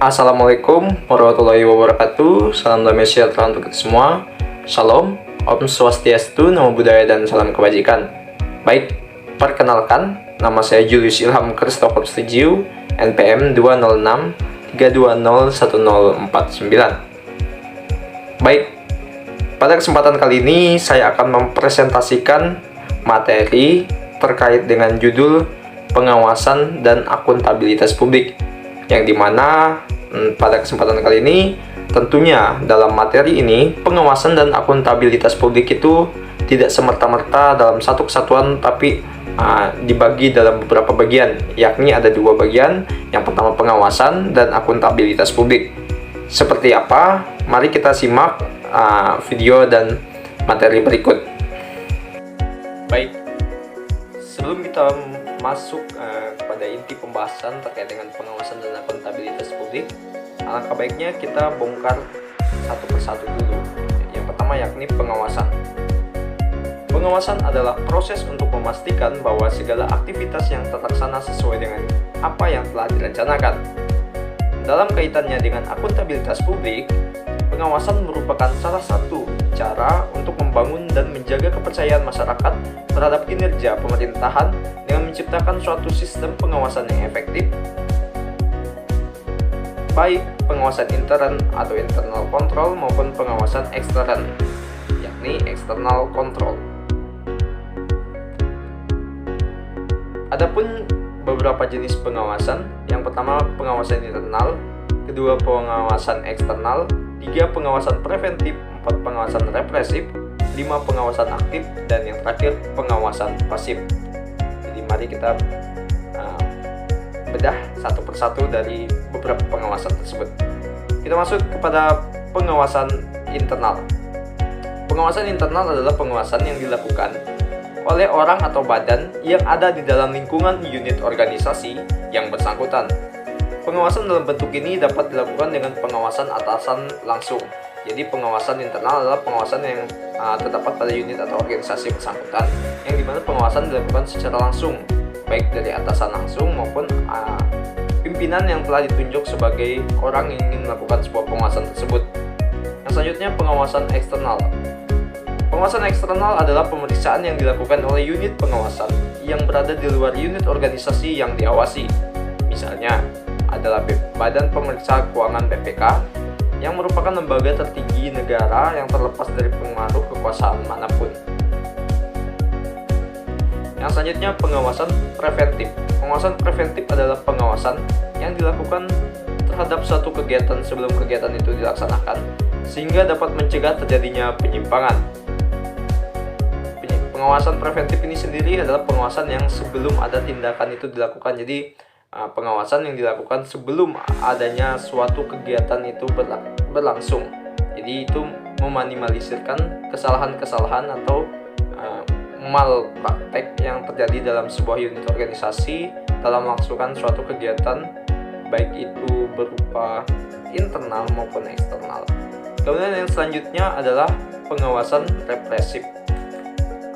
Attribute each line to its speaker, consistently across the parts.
Speaker 1: Assalamualaikum warahmatullahi wabarakatuh. Salam damai sejahtera untuk kita semua. Shalom, Om Swastiastu, Namo Buddhaya, dan salam kebajikan. Baik, perkenalkan, nama saya Julius Ilham Christopher Sejiu, NPM 206 3201049. Baik, pada kesempatan kali ini saya akan mempresentasikan materi terkait dengan judul pengawasan dan akuntabilitas publik, yang dimana pada kesempatan kali ini tentunya dalam materi ini pengawasan dan akuntabilitas publik itu tidak semerta-merta dalam satu kesatuan, tapi dibagi dalam beberapa bagian, yakni ada dua bagian. Yang pertama pengawasan dan akuntabilitas publik. Seperti apa? Mari kita simak video dan materi berikut. Baik, sebelum kita masuk kepada inti pembahasan terkait dengan pengawasan dan akuntabilitas publik, alangkah baiknya kita bongkar satu persatu dulu. Yang pertama yakni pengawasan. Pengawasan adalah proses untuk memastikan bahwa segala aktivitas yang terlaksana sesuai dengan apa yang telah direncanakan. Dalam kaitannya dengan akuntabilitas publik, pengawasan merupakan salah satu cara untuk membangun dan menjaga kepercayaan masyarakat terhadap kinerja pemerintahan dengan menciptakan suatu sistem pengawasan yang efektif, baik pengawasan intern atau internal control maupun pengawasan ekstern, yakni external control. Adapun beberapa jenis pengawasan, yang pertama pengawasan internal, kedua pengawasan eksternal, tiga pengawasan preventif, empat pengawasan represif, 5 pengawasan aktif, dan yang terakhir pengawasan pasif. Jadi mari kita bedah satu persatu dari beberapa pengawasan tersebut. Kita masuk kepada pengawasan internal. Pengawasan internal adalah pengawasan yang dilakukan oleh orang atau badan yang ada di dalam lingkungan unit organisasi yang bersangkutan. Pengawasan dalam bentuk ini dapat dilakukan dengan pengawasan atasan langsung. Jadi pengawasan internal adalah pengawasan yang terdapat pada unit atau organisasi bersangkutan, yang dimana pengawasan dilakukan secara langsung, baik dari atasan langsung maupun pimpinan yang telah ditunjuk sebagai orang yang ingin melakukan sebuah pengawasan tersebut. Yang selanjutnya pengawasan eksternal. Pengawasan eksternal adalah pemeriksaan yang dilakukan oleh unit pengawasan yang berada di luar unit organisasi yang diawasi. Misalnya adalah Badan Pemeriksa Keuangan BPK, yang merupakan lembaga tertinggi negara yang terlepas dari pengaruh kekuasaan manapun. Yang selanjutnya pengawasan preventif. Pengawasan preventif adalah pengawasan yang dilakukan terhadap suatu kegiatan sebelum kegiatan itu dilaksanakan, sehingga dapat mencegah terjadinya penyimpangan. Pengawasan preventif ini sendiri adalah pengawasan yang sebelum ada tindakan itu dilakukan. Jadi pengawasan yang dilakukan sebelum adanya suatu kegiatan itu berlangsung. Jadi itu meminimalisirkan kesalahan-kesalahan atau malpraktek yang terjadi dalam sebuah unit organisasi dalam melaksanakan suatu kegiatan, baik itu berupa internal maupun eksternal. Kemudian yang selanjutnya adalah pengawasan represif.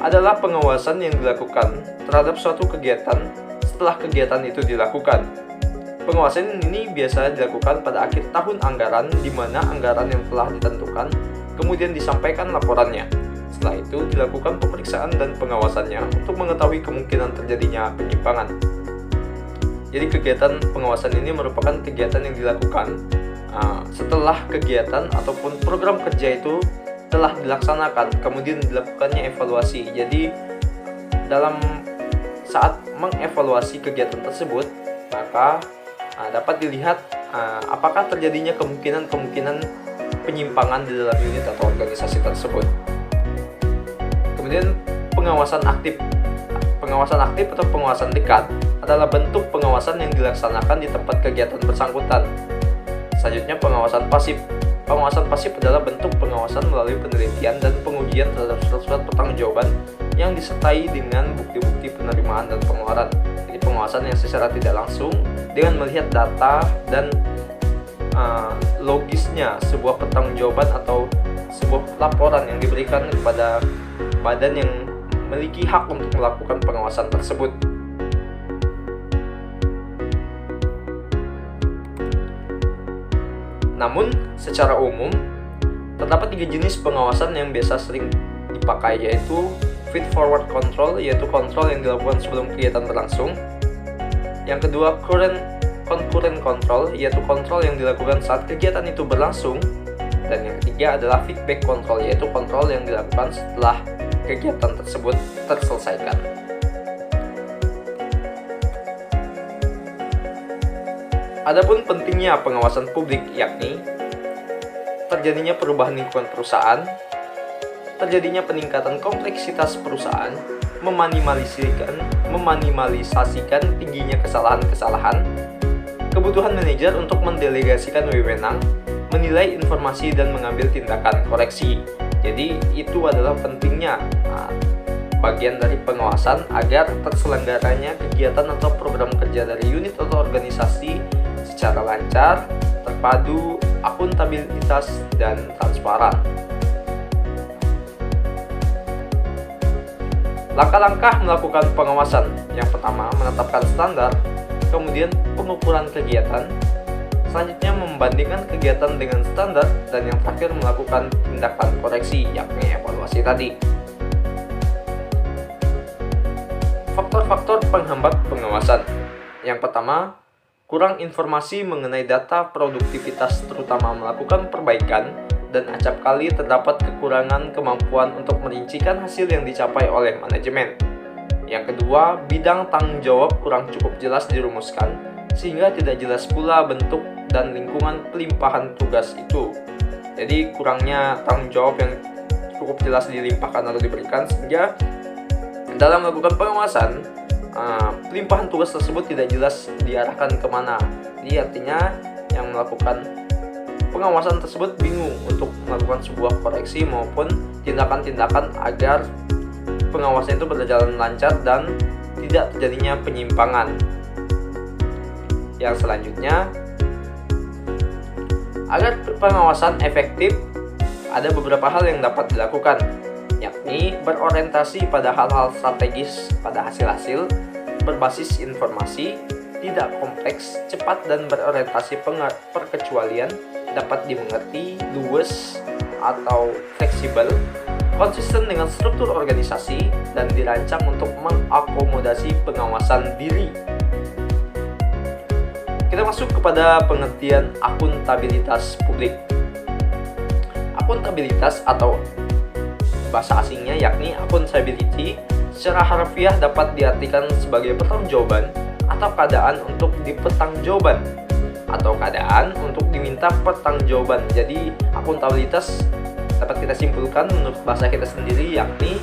Speaker 1: Adalah pengawasan yang dilakukan terhadap suatu kegiatan setelah kegiatan itu dilakukan. Pengawasan ini biasa dilakukan pada akhir tahun anggaran, di mana anggaran yang telah ditentukan kemudian disampaikan laporannya. Setelah itu dilakukan pemeriksaan dan pengawasannya untuk mengetahui kemungkinan terjadinya penyimpangan. Jadi kegiatan pengawasan ini merupakan kegiatan yang dilakukan setelah kegiatan ataupun program kerja itu telah dilaksanakan, kemudian dilakukannya evaluasi. Jadi dalam saat mengevaluasi kegiatan tersebut, maka dapat dilihat apakah terjadinya kemungkinan penyimpangan di dalam unit atau organisasi tersebut. Kemudian pengawasan aktif. Pengawasan aktif atau pengawasan dekat adalah bentuk pengawasan yang dilaksanakan di tempat kegiatan bersangkutan. Selanjutnya pengawasan pasif. Pengawasan pasif adalah bentuk pengawasan melalui penelitian dan pengujian terhadap surat-surat pertanggungjawaban yang disertai dengan bukti-bukti penerimaan dan pengeluaran. Jadi pengawasan yang secara tidak langsung dengan melihat data dan logisnya sebuah pertanggungjawaban atau sebuah laporan yang diberikan kepada badan yang memiliki hak untuk melakukan pengawasan tersebut. Namun, secara umum, terdapat 3 jenis pengawasan yang biasa sering dipakai, yaitu feed-forward control, yaitu kontrol yang dilakukan sebelum kegiatan berlangsung. Yang kedua, concurrent control, yaitu kontrol yang dilakukan saat kegiatan itu berlangsung. Dan yang ketiga adalah feedback control, yaitu kontrol yang dilakukan setelah kegiatan tersebut terselesaikan. Adapun pentingnya pengawasan publik, yakni terjadinya perubahan lingkungan perusahaan, terjadinya peningkatan kompleksitas perusahaan, meminimalisasikan tingginya kesalahan-kesalahan, kebutuhan manajer untuk mendelegasikan wewenang, menilai informasi dan mengambil tindakan koreksi. Jadi itu adalah pentingnya bagian dari pengawasan agar terselenggaranya kegiatan atau program kerja dari unit atau organisasi secara lancar, terpadu, akuntabilitas, dan transparan. Langkah-langkah melakukan pengawasan. Yang pertama, menetapkan standar, kemudian pengukuran kegiatan, selanjutnya membandingkan kegiatan dengan standar, dan yang terakhir melakukan tindakan koreksi, yakni evaluasi tadi. Faktor-faktor penghambat pengawasan. Yang pertama, kurang informasi mengenai data produktivitas, terutama melakukan perbaikan, dan acap kali terdapat kekurangan kemampuan untuk merincikan hasil yang dicapai oleh manajemen. Yang kedua, bidang tanggung jawab kurang cukup jelas dirumuskan, sehingga tidak jelas pula bentuk dan lingkungan pelimpahan tugas itu. Jadi kurangnya tanggung jawab yang cukup jelas dilimpahkan atau diberikan, sehingga dalam melakukan pengawasan, pelimpahan tugas tersebut tidak jelas diarahkan kemana. Jadi artinya yang melakukan pengawasan tersebut bingung untuk melakukan sebuah koreksi maupun tindakan-tindakan agar pengawasan itu berjalan lancar dan tidak terjadinya penyimpangan. Yang selanjutnya, agar pengawasan efektif, ada beberapa hal yang dapat dilakukan, yakni berorientasi pada hal-hal strategis pada hasil-hasil, berbasis informasi, tidak kompleks, cepat dan berorientasi perkecualian, dapat dimengerti, luwes atau fleksibel, konsisten dengan struktur organisasi, dan dirancang untuk mengakomodasi pengawasan diri. Kita masuk kepada pengertian akuntabilitas publik. Akuntabilitas atau bahasa asingnya yakni accountability secara harfiah dapat diartikan sebagai pertanggungjawaban atau keadaan untuk dipertanggungjawabkan atau keadaan untuk diminta pertanggungjawaban. Jadi akuntabilitas dapat kita simpulkan menurut bahasa kita sendiri yakni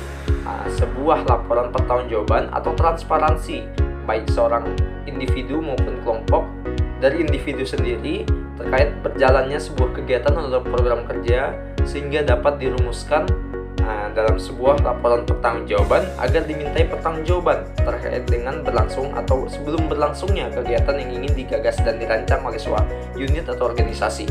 Speaker 1: sebuah laporan pertanggungjawaban atau transparansi baik seorang individu maupun kelompok dari individu sendiri terkait berjalannya sebuah kegiatan atau program kerja, sehingga dapat dirumuskan dalam sebuah laporan pertanggungjawaban agar dimintai pertanggungjawaban terkait dengan berlangsung atau sebelum berlangsungnya kegiatan yang ingin digagas dan dirancang oleh sebuah unit atau organisasi.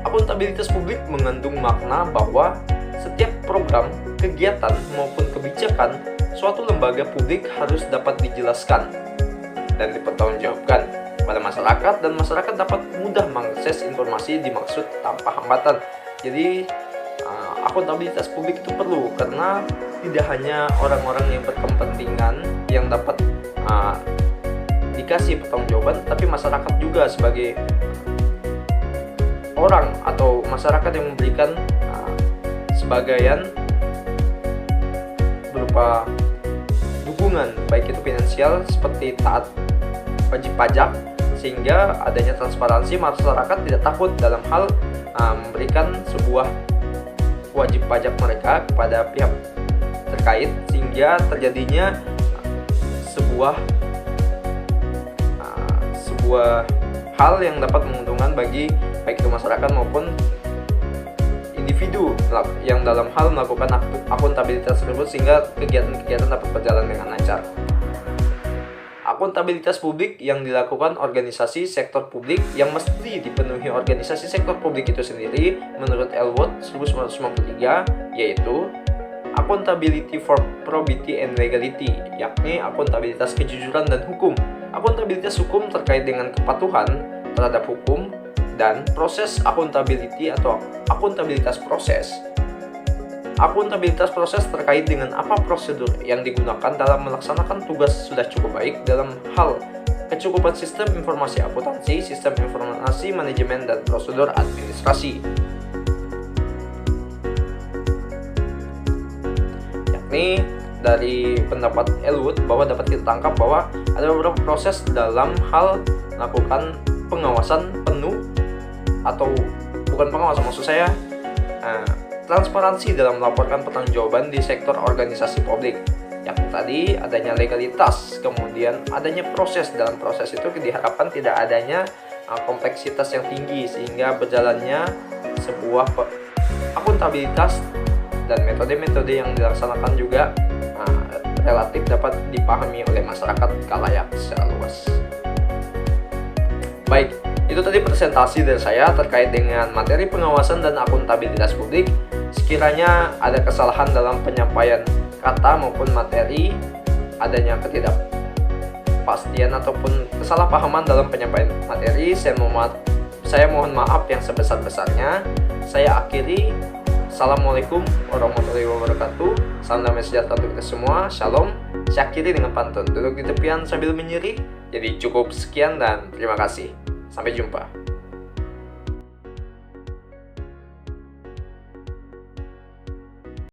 Speaker 1: Akuntabilitas publik mengandung makna bahwa setiap program, kegiatan maupun kebijakan suatu lembaga publik harus dapat dijelaskan dan dipertanggungjawabkan pada masyarakat, dan masyarakat dapat mudah mengakses informasi dimaksud tanpa hambatan. Jadi akuntabilitas publik itu perlu karena tidak hanya orang-orang yang berkepentingan yang dapat dikasih pertanggungjawaban, tapi masyarakat juga sebagai orang atau masyarakat yang memberikan sebagaian berupa dukungan baik itu finansial seperti taat wajib pajak, sehingga adanya transparansi masyarakat tidak takut dalam hal memberikan sebuah wajib pajak mereka kepada pihak terkait, sehingga terjadinya sebuah hal yang dapat menguntungkan bagi baik itu masyarakat maupun individu yang dalam hal melakukan akuntabilitas tersebut, sehingga kegiatan-kegiatan dapat berjalan dengan lancar. Akuntabilitas publik yang dilakukan organisasi sektor publik yang mesti dipenuhi organisasi sektor publik itu sendiri menurut Ellwood 1993 yaitu accountability for probity and legality, yakni akuntabilitas kejujuran dan hukum. Akuntabilitas hukum terkait dengan kepatuhan terhadap hukum, dan proses accountability atau akuntabilitas proses. Akuntabilitas proses terkait dengan apa prosedur yang digunakan dalam melaksanakan tugas sudah cukup baik dalam hal kecukupan sistem informasi akuntansi, sistem informasi manajemen, dan prosedur administrasi. Yakni dari pendapat Elwood bahwa dapat kita tangkap bahwa ada beberapa proses dalam hal melakukan pengawasan penuh, atau bukan pengawasan, maksud saya transparansi dalam melaporkan pertanggungjawaban di sektor organisasi publik. Yakni tadi adanya legalitas, kemudian adanya proses. Dalam proses itu diharapkan tidak adanya kompleksitas yang tinggi sehingga berjalannya sebuah akuntabilitas, dan metode-metode yang dilaksanakan juga relatif dapat dipahami oleh masyarakat khalayak secara luas. Baik, itu tadi presentasi dari saya terkait dengan materi pengawasan dan akuntabilitas publik. Sekiranya ada kesalahan dalam penyampaian kata maupun materi, adanya ketidakpastian ataupun kesalahpahaman dalam penyampaian materi, saya mohon maaf yang sebesar-besarnya. Saya akhiri. Assalamualaikum warahmatullahi wabarakatuh. Salam damai sejahtera untuk kita semua. Shalom. Saya akhiri dengan pantun, duduk di tepian sambil menyeri. Jadi cukup sekian dan terima kasih. Sampai jumpa.